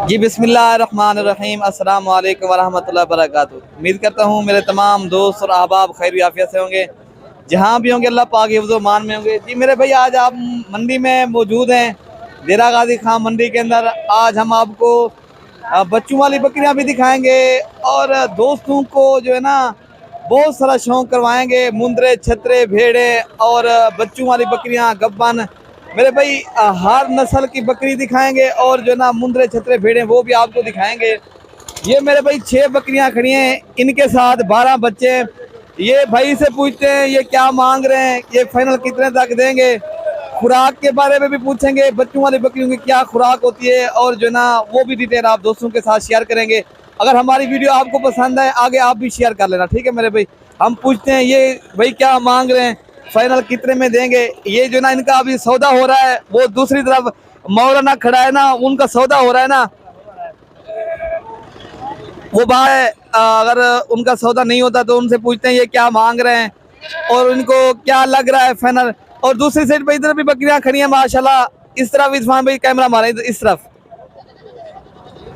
जी बिस्मिल्लाहिर्रहमानिर्रहीम, अस्सलाम वालेकुम वरहमतुल्लाहि वबरकातुहू। उम्मीद करता हूँ मेरे तमाम दोस्त और अहबाब खैर आफियत से होंगे, जहाँ भी होंगे अल्लाह पाक हिफ्ज़ मान में होंगे। जी मेरे भाई, आज आप मंडी में मौजूद हैं, देरा गाजी खां मंडी के अंदर। आज हम आपको बच्चों वाली बकरियाँ भी दिखाएंगे और दोस्तों को जो है ना बहुत सारा शौक़ करवाएंगे। मुंदरे, छतरे, भेड़े और बच्चों वाली बकरियाँ, गब्बन, मेरे भाई हर नस्ल की बकरी दिखाएंगे और जो ना मुंदरे, छतरे, भेड़े वो भी आपको दिखाएंगे। ये मेरे भाई 6 बकरियां खड़ी हैं, इनके साथ 12 बच्चे हैं। ये भाई से पूछते हैं ये क्या मांग रहे हैं, ये फाइनल कितने तक देंगे। खुराक के बारे में भी पूछेंगे, बच्चों वाली बकरियों की क्या खुराक होती है और जो ना वो भी डिटेल आप दोस्तों के साथ शेयर करेंगे। अगर हमारी वीडियो आपको पसंद है, आगे आप भी शेयर कर लेना, ठीक है मेरे भाई। हम पूछते हैं ये भाई क्या मांग रहे हैं, फाइनल कितने में देंगे। ये जो ना इनका अभी सौदा हो रहा है, वो दूसरी तरफ मौलाना खड़ा है ना, उनका सौदा हो रहा है ना, वो बात है। अगर उनका सौदा नहीं होता तो उनसे पूछते हैं ये क्या मांग रहे हैं और इनको क्या लग रहा है फाइनल। और दूसरी साइड पे इधर भी बकरियां खड़ी हैं माशाल्लाह। इस तरफ इरफान भाई कैमरा मारे इस तरफ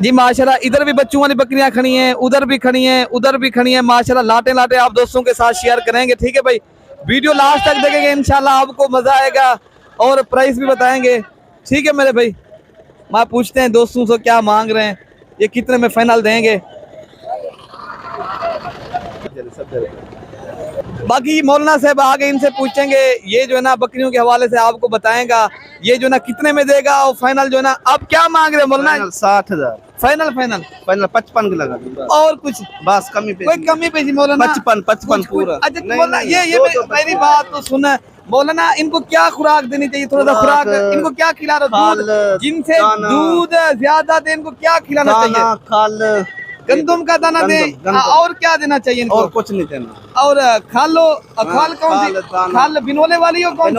जी माशाल्लाह। इधर भी बच्चों वाली बकरियां खड़ी हैं, उधर भी खड़ी हैं, उधर भी खड़ी हैं माशाल्लाह। लाटे लाटे आप दोस्तों के साथ शेयर करेंगे, ठीक है भाई। वीडियो लास्ट तक देखेंगे, इंशाल्लाह आपको मजा आएगा और प्राइस भी बताएंगे, ठीक है मेरे भाई। मैं पूछते हैं दोस्तों से क्या मांग रहे हैं, ये कितने में फाइनल देंगे। बाकी मौलाना साहब आगे इनसे पूछेंगे, ये जो है ना बकरियों के हवाले से आपको बताएगा ये जो ना कितने में देगा और फाइनल जो है ना। अब क्या मांग रहे हैं मौलाना? 60,000 फाइनल फाइनल 55 की लगा और कुछ बस कमी पे, कोई कमी पे जी मौलाना? 55 पूरा। अच्छा मौलाना ये मेरी बात तो सुन मौलाना, इनको क्या खुराक देनी चाहिए? थोड़ा सा खुराक इनको क्या खिला रहे? जिनसे दूध ज्यादा दे इनको क्या खिलाना चाहिए? खाल, गंदम का दाना दे और क्या देना चाहिए इनको? और कुछ नहीं देना। और खाल लो, खाल कौन सी खाल? बिनोले वाली हो? कौन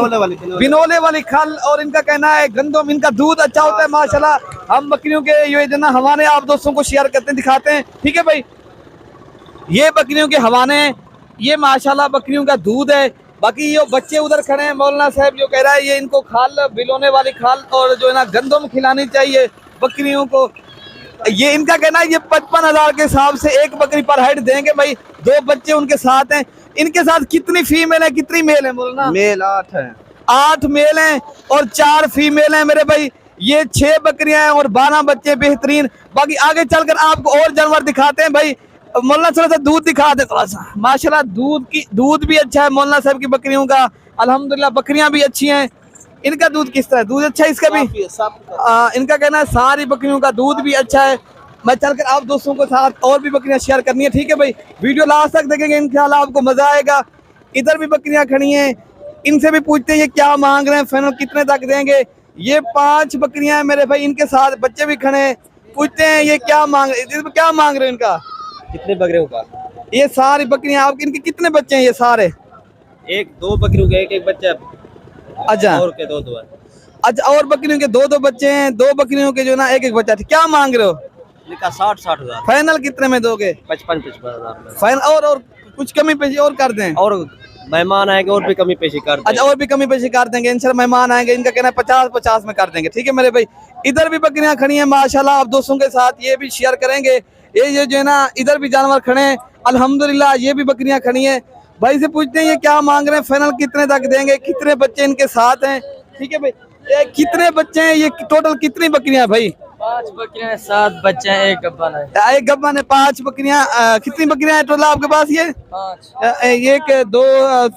बिनोले वाली खाल। और इनका कहना है गंदम, इनका दूध अच्छा होता है माशाल्लाह। हम बकरियों के ये जो ना हवाने आप दोस्तों को शेयर करते हैं, दिखाते हैं, ठीक है भाई। ये बकरियों के हवाने हैं, ये माशाल्लाह बकरियों का दूध है। बाकी ये बच्चे उधर खड़े हैं, मौलाना साहब जो कह रहा है ये इनको खाल, बिलोने वाली खाल और जो है ना गंदम खिलानी चाहिए बकरियों को। ये इनका कहना है ये 55,000 के हिसाब से एक बकरी पर हेड देंगे भाई। 2 बच्चे उनके साथ हैं। इनके साथ कितनी फीमेल है, कितनी मेल है बोलना? मेल 8 है, 8 मेल हैं और 4 फीमेल हैं मेरे भाई। ये 6 बकरियां हैं और 12 बच्चे बेहतरीन। बाकी आगे चलकर आपको और जानवर दिखाते हैं भाई। मौलाना थोड़ा सा दूध दिखा दे थोड़ा सा माशाल्लाह। दूध भी अच्छा है मौलाना साहब की बकरियों का, अल्हम्दुलिल्लाह। बकरियां भी अच्छी हैं। इनका दूध किस तरह? दूध अच्छा है इसका भी? इनका कहना है सारी बकरियों का दूध भी अच्छा है। मैं चलकर आप दोस्तों के साथ और भी बकरियां शेयर करनी है, ठीक है भाई। वीडियो लास्ट तक देखेंगे, इंशाल्लाह आपको मजा आएगा। इधर भी बकरियां खड़ी हैं, इनसे भी पूछते हैं ये क्या मांग रहे हैं, फाइनल कितने तक देंगे। ये 5 बकरियां हैं मेरे भाई, इनके साथ बच्चे भी खड़े हैं। पूछते हैं ये क्या मांग रहे हैं इनका? कितने बकरियों का? ये सारी बकरियां आपकी, इनके कितने बच्चे हैं ये सारे? 2 बकरियों के एक बच्चा। अच्छा, और के 2 है। अच्छा, और बकरियों के 2 बच्चे हैं, 2 बकरियों के जो ना एक बच्चा। क्या मांग रहे हो? 60,000। फाइनल कितने में दोगे? 55,000 फाइनल और कुछ कमी पेशी और कर दें? और मेहमान आएंगे और भी कमी पेशी कर देंगे। अच्छा, और भी कमी पेशी कर देंगे इंशाल्लाह। मेहमान आएंगे, इनका कहना है 50-50 में कर देंगे, ठीक है मेरे भाई। इधर भी बकरियां खड़ी हैं माशाल्लाह, आप दोस्तों के साथ ये भी शेयर करेंगे। ये जो है ना इधर भी जानवर खड़े हैं अल्हम्दुलिल्लाह। ये भी बकरियां खड़ी हैं। भाई से पूछते हैं ये क्या मांग रहे हैं, फाइनल कितने तक देंगे, कितने बच्चे इनके साथ हैं, ठीक है भाई। ये कितने बच्चे हैं, ये टोटल कितनी बकरियां भाई? 5 बकरियां, 7 बच्चे हैं, एक गब्बन है। एक गब्बन है, 5 बकरियां। कितनी बकरियां हैं टोटल आपके पास? ये 5। 1 2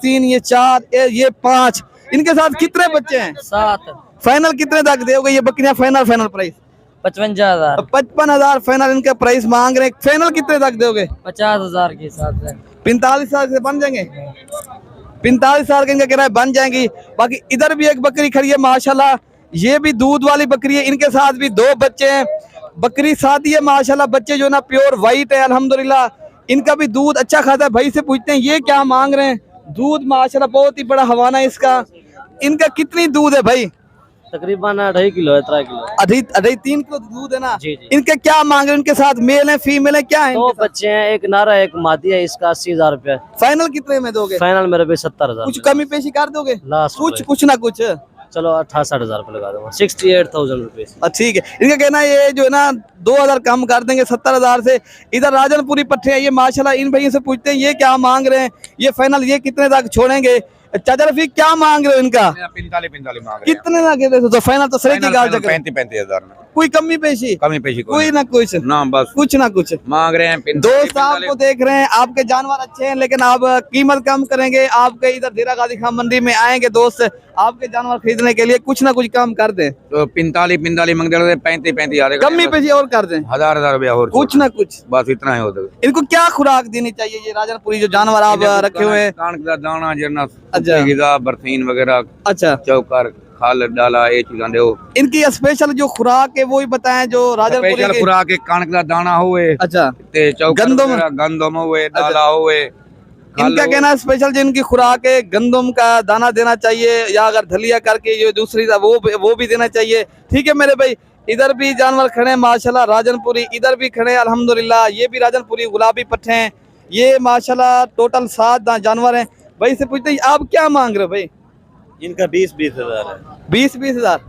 3 ये 4 ये 5। इनके साथ कितने बच्चे हैं? 7। फाइनल कितने तक दोगे ये बकरियां? Final price 55,000। 55,000 फाइनल इनका प्राइस मांग रहे हैं। फाइनल कितने तक दोगे? 50,000 के हिसाब से। 45,000 से बन जाएंगे? 45,000 के इनका किराया बन जाएंगी। बाकी इधर भी एक बकरी खड़ी है माशाल्लाह, ये भी दूध वाली बकरी है। इनके साथ भी 2 बच्चे हैं। बकरी शादी है माशाल्लाह, बच्चे जो ना प्योर वाइट है अल्हम्दुलिल्लाह। इनका भी दूध अच्छा खाता है। भाई से पूछते हैं ये क्या मांग रहे हैं? दूध माशाल्लाह बहुत ही बड़ा हवाना है इसका। इनका कितनी दूध है भाई? तकरीबन 2.5 किलो है, 3 किलो। 3 किलो दूध है ना? जी जी। इनके क्या मांग रहे हैं? इनके साथ मेल है फीमेल है क्या है? 2 बच्चे हैं, एक नारा एक मादी है। इसका 80,000 रुपया। फाइनल कितने में दोगे? फाइनल मेरे पे 70,000। कुछ कमी पेशी कर दोगे? लास्ट कुछ ना कुछ चलो 68,000 रुपये लगा दूंगा, 68,000 रुपये। ठीक है, इनका कहना है ये जो है ना 2,000 कम कर देंगे 70,000 से। इधर राजनपुरी पट्टे हैं ये माशाल्लाह, इन भाइयों से पूछते हैं ये क्या मांग रहे हैं, ये फाइनल ये कितने तक छोड़ेंगे। चाचा रफीक क्या मांग रहे हो इनका? 45 मांग रहे हैं। कितने ना कहते तो फाइनल तो सरे की गाल चक्कर 35,000 में कोई कमी पेशी कोई ना कुछ ना, बस कुछ ना कुछ मांग रहे हैं। दोस्त आपको देख रहे हैं, आपके जानवर अच्छे हैं लेकिन आप कीमत कम करेंगे। आपके इधर देरा गाजी खान मंडी में आएंगे दोस्त आपके जानवर खरीदने के लिए, कुछ ना कुछ कम कर दें। तो 45 मांग रहे हैं, 35 कमी पेशी और कर दें, 1000 रुपया और कुछ ना कुछ, बस इतना है होता है। इनको क्या खुराक देनी चाहिए ये राजनपुरी जो जानवर आप रखे हुए हैं? कान का दाना जरना, अच्छा। गिजा बरसीन वगैरह, अच्छा, चौकर खाल डाला, ये चीज़ दे। इनकी स्पेशल जो खुराक है वो ही बताएं जो राजनपुरी स्पेशल की। खुराक के कान का दाना हुए, अच्छा, ते चौकर गंदम। वगैरह, गंदम हुए, डाला हुए। इनका कहना है स्पेशल जो इनकी खुराक है गंदम का दाना देना चाहिए, या अगर दलिया करके ये दूसरी वो भी देना चाहिए। ठीक है मेरे भाई, इधर भी जानवर खड़े हैं माशाल्लाह राजनपुरी, इधर भी खड़े हैं अल्हम्दुलिल्लाह, ये भी राजनपुरी गुलाबी पट्टे हैं। ये माशाल्लाह टोटल 7 जानवर हैं। भाई से पूछते हैं आप क्या मांग रहे हो भाई? इनका 20-20 हज़ार है। 20-20 हजार।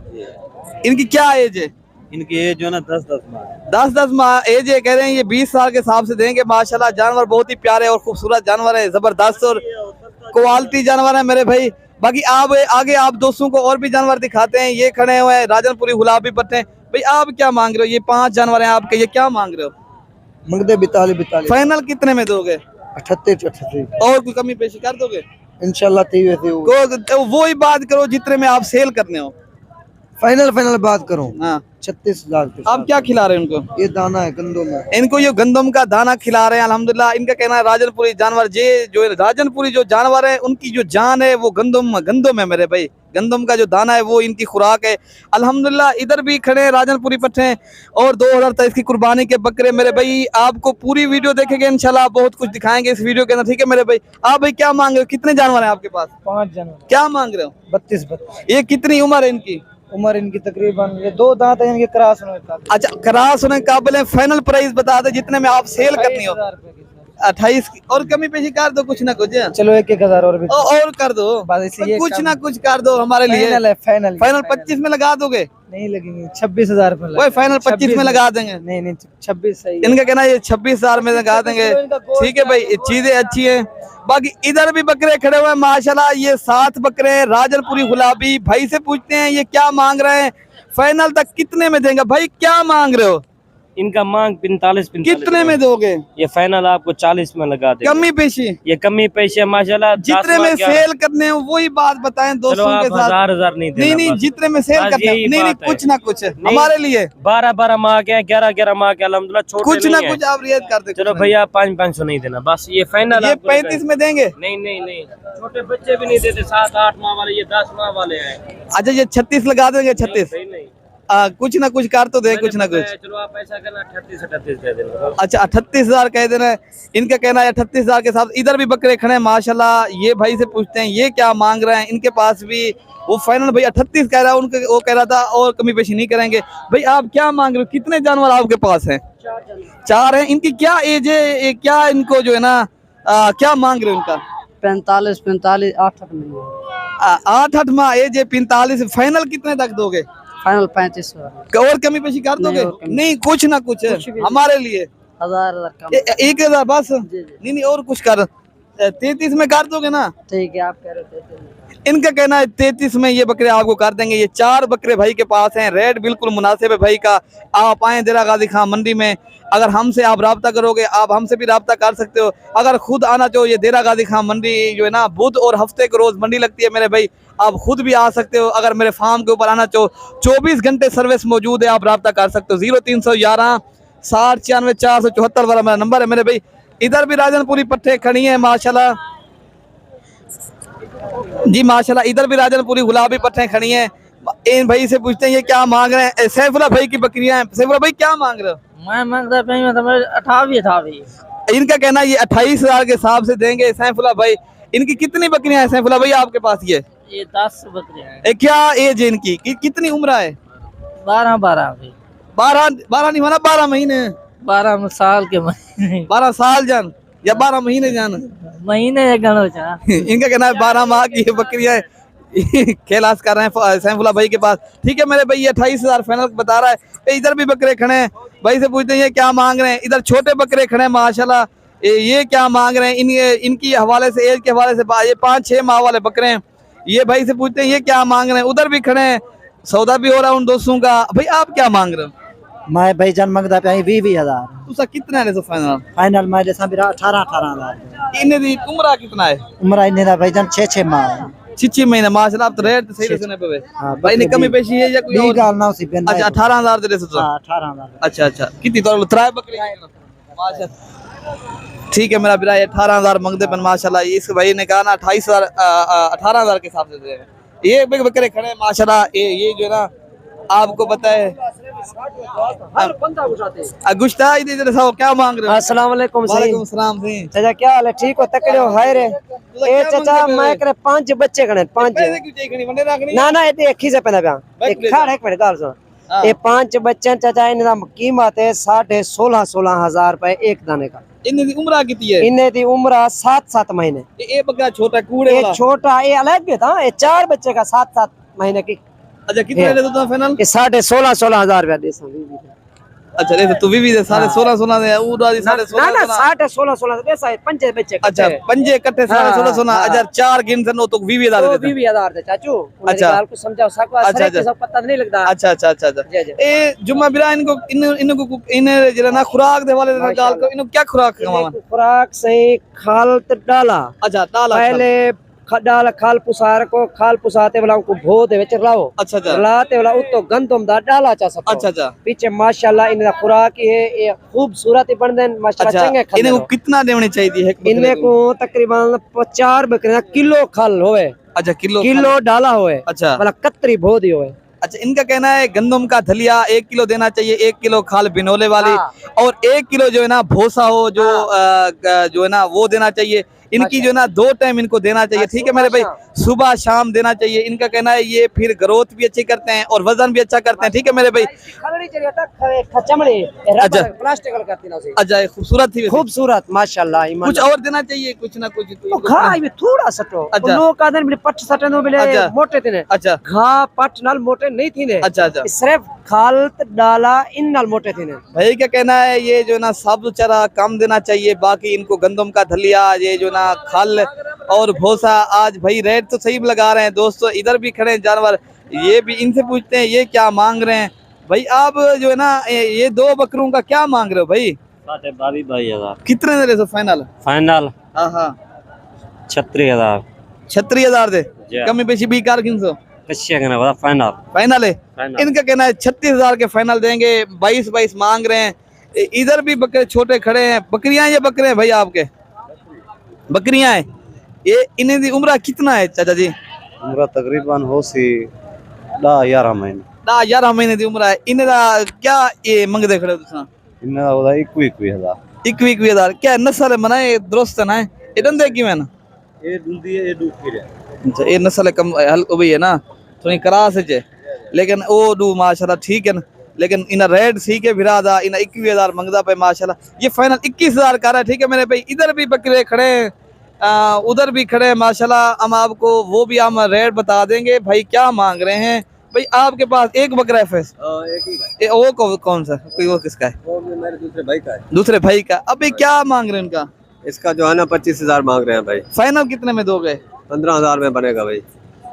इनकी क्या एज है? इनकी एज जो है ना 10-10 माह है। 10-10 माह एज है, कह रहे हैं ये 20 साल के हिसाब से देंगे। माशाल्लाह जानवर बहुत ही प्यारे और खूबसूरत जानवर है, जबरदस्त और क्वालिटी जानवर है मेरे भाई। बाकी आप आगे आप दोस्तों को और भी जानवर दिखाते हैं। ये खड़े हुए हैं राजनपुरी गुलाबी पट्टे। भाई आप क्या मांग रहे हो? ये 5 जानवर हैं आपके, ये क्या मांग रहे हो? मंगदे 42 फाइनल कितने में दोगे? 38 और कोई कमी पेशी कर दोगे? इंशाल्लाह 23 वो ही बात करो जितने में आप सेल करने हो। फाइनल बात करूं। हाँ, 36,000 के आप क्या खिला रहे हैं उनको? ये दाना है गंदों में, इनको ये गंदम का दाना खिला रहे हैं अल्हम्दुलिल्लाह। इनका कहना है राजनपुरी जानवर ये जो राजनपुरी जो जानवर है उनकी जो जान है वो गंदम है मेरे भाई। गंदम का जो दाना है वो इनकी खुराक है अल्हम्दुलिल्लाह। इधर भी खड़े हैं राजनपुरी पट्टे हैं और 2023 की कुर्बानी के बकरे मेरे भाई। आपको पूरी वीडियो देखेंगे इंशाल्लाह, बहुत कुछ दिखाएंगे इस वीडियो के अंदर। ठीक है मेरे भाई, आप भाई क्या मांग रहे हो? कितने जानवर हैं आपके पास? 5 जानवर। क्या मांग रहे हो? 32 ये कितनी उम्र है इनकी? उम्र इनकी तकरीबन ये 2 दांत है, इनके क्रॉस होने का। अच्छा, क्रास होने काबिल है। फाइनल प्राइस बता दे जितने में आप सेल करनी हो। 28 की और कमी पेशी कर दो कुछ ना कुछ। चलो 1,000 और भी और कर दो, बस इसलिए कुछ ना कुछ कर दो हमारे लिए। फाइनल 25 में लगा दोगे? नहीं लगेंगे, 26,000 में वही फाइनल 25 में लगा देंगे। नहीं 26 सही है। इनका कहना है ये 26,000 में लगा देंगे। ठीक है भाई, चीजें अच्छी हैं। बाकी इधर भी बकरे खड़े हुए हैं माशाल्लाह, ये 7 बकरे हैं राजनपुरी गुलाबी। भाई से पूछते हैं ये क्या मांग रहे हैं, फाइनल तक कितने में देंगे? भाई क्या मांग रहे हो? इनका मांग 45 कितने में दोगे? ये फाइनल आपको 40 में लगा देंगे। कमी पेशी ये कमी पैसे माशाल्लाह जितने में सेल करने हो वही बात बताएं दोस्तों के साथ। 1000 नहीं देना, नहीं बस। जितने में सेल बस करने यही नहीं बात है। कुछ ना कुछ हमारे लिए 12 माह के 11 माह के अल्हम्दुलिल्लाह छोटे कुछ ना नहीं है। कुछ आप रियायत कर दे। चलो भैया 500 नहीं देना, बस ये फाइनल। ये 35 में देंगे? नहीं छोटे बच्चे भी नहीं देते, 7-8 माह वाले, ये 10 माह वाले हैं। अच्छा, ये 36 लगा देंगे? 36 नहीं कुछ ना कुछ कर तो दे, कुछ ना कुछ। चलो आप ऐसा करना 38 दे देना। अच्छा, 38,000 कह देना है। इनका कहना है 38,000 के साथ। इधर भी बकरे खड़े हैं माशाल्लाह। ये भाई से पूछते हैं ये क्या मांग रहे हैं? इनके पास भी वो फाइनल भाई 38 कह रहा है, उनके वो कह रहा था और कमी पेशी नहीं करेंगे। भाई आप क्या मांग रहे हो? कितने जानवर आपके पास हैं? 4 हैं। इनकी क्या एज है? क्या इनको जो है ना क्या मांग रहे हो इनका? 45 8 में 8 माह एज है, 45। फाइनल कितने तक दोगे? फाइनल 35 और कमी पेशी कर दोगे? नहीं कुछ ना कुछ हमारे लिए 1000 कम। 1,000 बस। नहीं और कुछ कर। 33 में कर दोगे ना? ठीक है, आप कह रहे थे। इनका कहना है 33 में ये बकरे आपको कर देंगे। ये 4 बकरे भाई के पास हैं, रेट बिल्कुल मुनासिब है भाई का। आप आए देरा गाजी खान मंडी में, अगर हमसे आप रब्ता करोगे आप हमसे भी रब्ता कर सकते हो। अगर खुद आना चाहो, ये देरा गाजी खान मंडी जो है ना बुध और हफ्ते को रोज मंडी लगती है मेरे भाई, आप खुद भी आ सकते हो। अगर मेरे फार्म के ऊपर आना चाहो 24 घंटे सर्विस मौजूद है, आप रब्ता कर सकते हो। 0311 60 96 474 वाला मेरा नंबर है मेरे भाई। इधर भी राजनपुरी पट्टे खड़ी है माशाल्लाह जी, माशाल्लाह। इधर भी राजनपुरी गुलाबी पट्टे खड़ी हैं। इन भाई से पूछते हैं ये क्या मांग रहे हैं? सैफुल्लाह भाई की बकरियां हैं। सैफुल्लाह भाई क्या मांग रहे हो? मैं मांगता 28। इनका कहना है ये 28,000 के हिसाब से देंगे सैफुल्लाह भाई। इनकी कितनी बकरियां हैं सैफुल्लाह भाई आपके पास? ये 10 बकरियां हैं। क्या एज है इनकी? कितनी उम्र है? 12 12 नहीं माना, 12 महीने। 12 साल के महीने 12 साल जान या 12 महीने जान? महीने गणो चाह। इनका कहना है 12 माह की ये बकरियां है। खेलास कर रहे हैं सैफुल्लाह भाई के पास। ठीक है मेरे भाई, ये 28,000 फाइनल बता रहा है। इधर भी बकरे खड़े हैं, भाई से पूछते हैं ये क्या मांग रहे हैं। इधर छोटे बकरे खड़े हैं माशाल्लाह, ये क्या मांग रहे हैं। इनकी हवाले से, एज के हवाले से ये 5-6 माह वाले बकरे हैं। ये भाई से पूछते हैं ये क्या मांग रहे हैं। उधर भी खड़े हैं, सौदा भी हो रहा है उन दोस्तों का। भाई आप क्या मांग रहे हो? मैं भाई जान मंगदा पे 20,000 तुसा कितना है फाइनल? फाइनल मैं जैसा भी 18,000 इन्हें दी उम्र कितना है? उम्र इन्हें दा भाई जान 6 माह 6 महीने माशाल्लाह। आप तो रेट सही सुने पे हाँ, भाई ने कमी पेशी है या कोई और? गाल ना उसी पे अच्छा 18,000 दे रहे हो? हां 18,000। अच्छा अच्छा, कितनी तो त्राय बकरी माशाल्लाह। ठीक है मेरा बिरा, 18,000 मंगते पर माशाल्लाह। इस भाई ने कहा ना 28,000 18,000 के हिसाब से दे रहे हैं। ये बकरे खड़े हैं माशाल्लाह। ये जो है ना आपको पता है गुश्ता इधर साहब क्या मांग रहे हो? अस्सलाम वालेकुम वालेकुम सलाम जी। चाचा क्या हाल है? ठीक हो? तकड़े हो? हाय रे ए चाचा मैं करे 5 बच्चे खड़े 5 पैसे क्यों चाहिए? खड़ी वंडे रखनी ना ना ये एक ही से पैदा पिया एक खाड़ एक मिनट गाल सुन। ये 5 बच्चे चाचा इनका कीमत है 16,500 रुपए एक दाने का। इन्हें दी उम्र कितनी है? इन्हें दी उम्र 7-7 महीने। ये बकरा छोटा कूड़े ये वाला? छोटा ये अलग भी था। ये 4 बच्चे का 7-7 महीने की। अच्छा कितने दे दो फाइनल? ये 16,500 रुपया दे सा। अच्छा रे तू भी दे 16,500 दे उड़ा दी ना 16,500 ना 16,500 दे सा 5 बच्चे। अच्छा पंजे इकट्ठे 16,500 हजार 4 गिन से नो तो 20,000 दे देते। 20,000 दे चाचू। अच्छा। गाल को समझाओ साको अच्छा सब पता नहीं लगता। अच्छा अच्छा अच्छा अच्छा। ए जुम्मा बिरा इनको इन्हें जरा ना खुराक दे वाले गाल को इनको क्या खुराक खवावा? खुराक सही खाल डाला। अच्छा डाला पहले डाल खाल पुसार को खाल पुसाते वाला को भो दे विच लाओ। अच्छा अच्छा लाते वाला उतो गंदम दा डाला चा सब। अच्छा अच्छा पीछे माशाल्लाह इनका खुराक ये खूबसूरत बन देन माशाल्लाह चंगे अच्छा। इन्हें को कितना देनी चाहिए? इन्हें को तकरीबन 4 बकरे किलो खाल होवे। अच्छा किलो डाला होवे। अच्छा वाला कतरी भो दी होवे। अच्छा इनका कहना है गंदम का दलिया 1 किलो देना चाहिए, 1 किलो खाल बिनोले वाली और 1 किलो जो है ना भूसा हो जो है ना वो देना चाहिए। इनकी जो है ना 2 टाइम इनको देना चाहिए। ठीक है मेरे भाई, सुबह शाम देना चाहिए। इनका कहना है ये फिर ग्रोथ भी अच्छी करते हैं और वजन भी अच्छा करते हैं। ठीक है मेरे भाई। अच्छा प्लास्टिक करती ना अच्छा खूबसूरत थी खूबसूरत माशाल्लाह। कुछ और देना चाहिए कुछ ना कुछ तो घा ये थोड़ा सटो। अच्छा। लोग का दिन पट सटन दो मिले अच्छा। मोटे थे। अच्छा घा पट नाल मोटे नहीं थी। अच्छा अच्छा सिर्फ खाल डाला इन नाल मोटे थे। भाई क्या कहना है ये जो ना सब चरा कम देना चाहिए, बाकी इनको गंदम का दलिया ये जो ना खल और भूसा। आज भाई रेट तो सही लगा रहे हैं दोस्तों। इधर भी खड़े हैं जानवर, ये भी इनसे पूछते हैं ये क्या मांग रहे हैं। भाई आप जो है ना ये 2 बकरों का क्या मांग रहे हो भाई? 22,000 कितने दे रहे हो फाइनल? फाइनल हाँ हाँ 36,000 36,000 दे कमी पेशी भी कार 300 फाइनल फाइनल है। इनका कहना है 36,000 के फाइनल देंगे। 22 मांग रहे हैं। इधर भी बकरे छोटे खड़े हैं। बकरियां ये बकरे हैं भाई आपके? बकरियां हैं ये। इन्हें दी उम्र कितना है चाचा जी? उम्र तकरीबन हो सी 10-11 महीने। 11 महीने दी उम्र है। इन्हें दा क्या ये मंगदे खड़े हो तुसा? इन्हें होदा 21,000 21,000 क्या नस्ल मनाए दुरुस्त ना है? ये दंदे की मैंने ये दूधी है ये दूध है। अच्छा ये नस्ल कम हल्को भी है ना थोड़ी क्रास है, लेकिन ओ दू माशाल्लाह ठीक है ना। लेकिन इन रेट सी के भिरादा इन 21,000 मंगदा पे माशाल्लाह। ये फाइनल 21,000 का रहा है। ठीक है मेरे भाई। इधर भी बकरे खड़े हैं, उधर भी खड़े हैं माशाल्लाह। हम आपको वो भी हम रेट बता देंगे भाई क्या मांग रहे हैं। भाई आपके पास एक बकरा है फैस? एक ही वो कौन सा कोई वो किसका है? वो मेरे दूसरे भाई का है। दूसरे भाई का। अभी क्या मांग रहे हैं उनका? इसका जो है ना 25,000 मांग रहे हैं भाई। फाइनल कितने में दोगे? 15,000 में बनेगा भाई।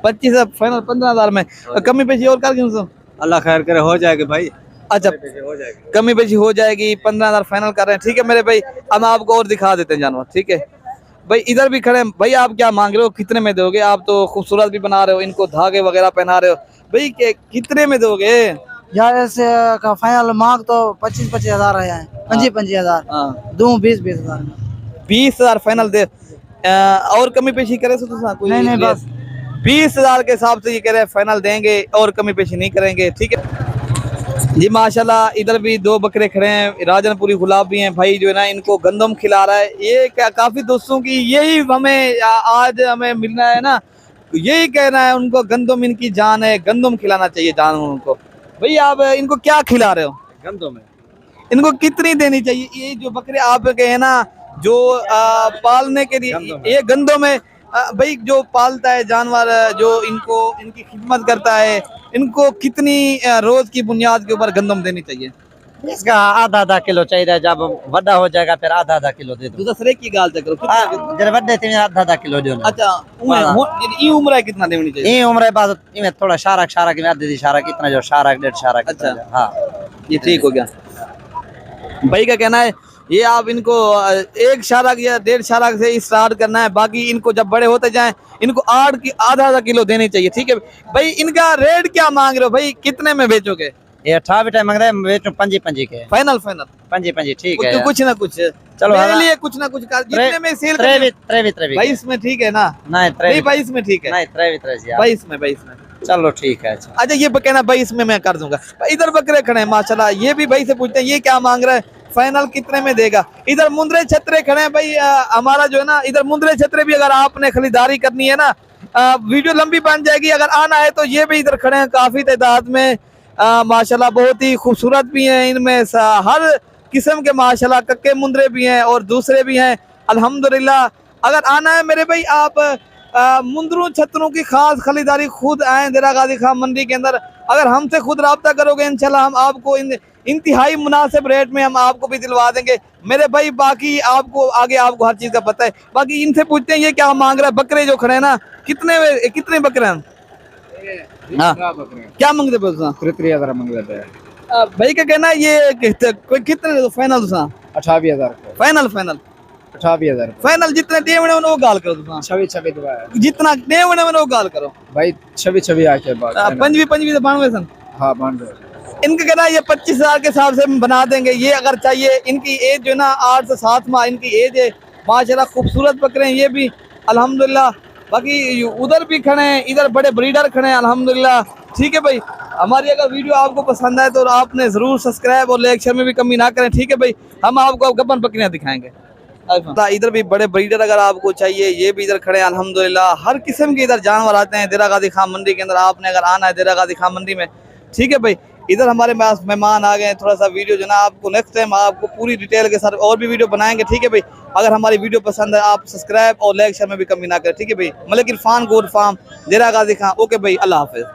25 फाइनल 15,000 में। कमी पेशी और कर अल्लाह खैर करे हो जाएगी भाई। अच्छा हो जाएगी कमी पेशी हो जाएगी। 15,000 फाइनल कर रहे हैं। ठीक है मेरे भाई। हम आपको और दिखा देते हैं जानवर। ठीक है भाई। इधर भी खड़े हैं भाई। आप क्या मांग रहे हो? कितने में दोगे? आप तो खूबसूरत भी बना रहे हो, इनको धागे वगैरह पहना रहे हो भाई। कितने में दोगे? यार ऐसे का फाइनल मांग तो 25,000 है। 25,000 दूं 20,000 20,000 फाइनल दे। और कमी पेशी करे तो कोई नहीं बस 20,000 के हिसाब से ये कह रहे हैं फाइनल देंगे और कमी पेशी नहीं करेंगे। ठीक है जी माशाल्लाह। इधर भी 2 बकरे खड़े हैं, राजनपुरी गुलाब भी हैं भाई जो है ना इनको गंदम खिला रहा है। ये क्या काफी दोस्तों की यही हमें आज हमें मिलना है ना, यही कहना है उनको गंदम इनकी जान है, गंदम खिलाना चाहिए जानवरों को। भाई आप इनको क्या खिला रहे हो? गंदम है। इनको कितनी देनी चाहिए? ये जो बकरे आप गए हैं ना जो पालने के लिए ये गंदम है, भाई जो पालता है जानवर, जो इनको इनकी खिदमत करता है, इनको कितनी रोज की बुनियाद के ऊपर गंदम देनी चाहिए? इसका आधा आधा किलो चाहिए, जब बड़ा हो जाएगा फिर आधा आधा किलो दे दो। दूसरे की गाल चेक करो जब बड़े थे आधा आधा किलो दो। अच्छा ये उम्र है कितना देनी चाहिए? ये उम्र बाद इनमें थोड़ा शारक शारक में आधी शारक इतना जो शारक 1.5 शारक। अच्छा। हाँ ये ठीक हो गया। भाई का कहना है ये आप इनको 1 शारक या 1.5 शारक से स्टार्ट करना है, बाकी इनको जब बड़े होते जाएं इनको 8 की आधा आधा किलो देनी चाहिए। ठीक है भाई, इनका रेट क्या मांग रहे हो भाई, कितने में बेचोगे? ये 28 मांग रहे हैं, बेचूं 5 के। फाइनल फाइनल 5 ठीक है। कुछ ना कुछ चलो मेरे लिए कुछ ना कुछ कर, जितने में सेल 22 में ठीक है ना? नहीं 22 में ठीक है। नहीं 23 22 में चलो ठीक है। अच्छा ये कहना 22 में मैं कर दूंगा। इधर बकरे खड़े हैं माशाल्लाह, ये भी भाई से पूछते हैं ये क्या मांग रहा है, फाइनल कितने में देगा? इधर मुंदरे छतरे खड़े हैं भाई, हमारा जो है ना इधर मुंदरे छतरे भी अगर आपने खरीदारी करनी है ना, वीडियो लंबी बन जाएगी, अगर आना है तो ये भी इधर खड़े हैं काफी तादाद में माशाल्लाह, बहुत ही खूबसूरत भी हैं, इनमें हर किस्म के माशाल्लाह कक्के मुंदरे भी हैं और दूसरे भी हैं अल्हम्दुलिल्लाह। अगर आना है मेरे भाई, आप मुंदरों छतरों की खास खरीदारी खुद आए देरा गाजी खान मंडी के अंदर, अगर हमसे खुद रब्ता करोगे इंशाल्लाह हम आपको इंतहाई मुनासिब रेट में हम आपको भी दिलवा देंगे मेरे भाई। बाकी आपको आगे आपको हर चीज का पता है। बाकी इनसे पूछते हैं ये क्या मांग रहा है, बकरे जो खड़े हैं ना कितने बकरे हैं? हाँ क्या मांगते पैसा? 33,000 मांग लेते हैं। भाई का कहना है ये कितने फाइनल? 28,000 फाइनल 28,000 फाइनल जितने देवने वो गाल करो, 26 जितना देवने वो गाल करो भाई 26 आके बाद 25 से 92 सन। हाँ बांध दो। इनका कहना है ये 25,000 के हिसाब से बना देंगे। ये अगर चाहिए, इनकी एज जो है ना 8 से 7 माह इनकी एज है माशाल्लाह, खूबसूरत बकरे हैं ये भी अल्हम्दुलिल्लाह। बाकी उधर भी खड़े हैं, इधर बड़े ब्रीडर खड़े हैं अल्हम्दुलिल्लाह। ठीक है भाई, हमारी अगर वीडियो आपको पसंद आए तो आपने जरूर सब्सक्राइब और लाइक शेयर में भी कमी ना करें। ठीक है भाई, हम आपको गब्बन बकरियां दिखाएंगे। इधर भी बड़े ब्रीडर अगर आपको चाहिए, ये भी इधर खड़े हैं अल्हम्दुलिल्लाह। हर किस्म के इधर जानवर आते हैं देरा गाजी खान मंडी के अंदर, आपने अगर आना है देरा गाजी खान मंडी में। ठीक है भाई, इधर हमारे पास मेहमान आ गए हैं, थोड़ा सा वीडियो जो ना आपको नेक्स्ट टाइम आपको पूरी डिटेल के साथ और भी वीडियो बनाएंगे। ठीक है भाई, अगर हमारी वीडियो पसंद है आप सब्सक्राइब और लाइक शेयर में भी कमी ना करें। ठीक है भाई, मलिक इरफान गोट फार्म देरा गाजी खान। ओके भाई, अल्लाह हाफिज।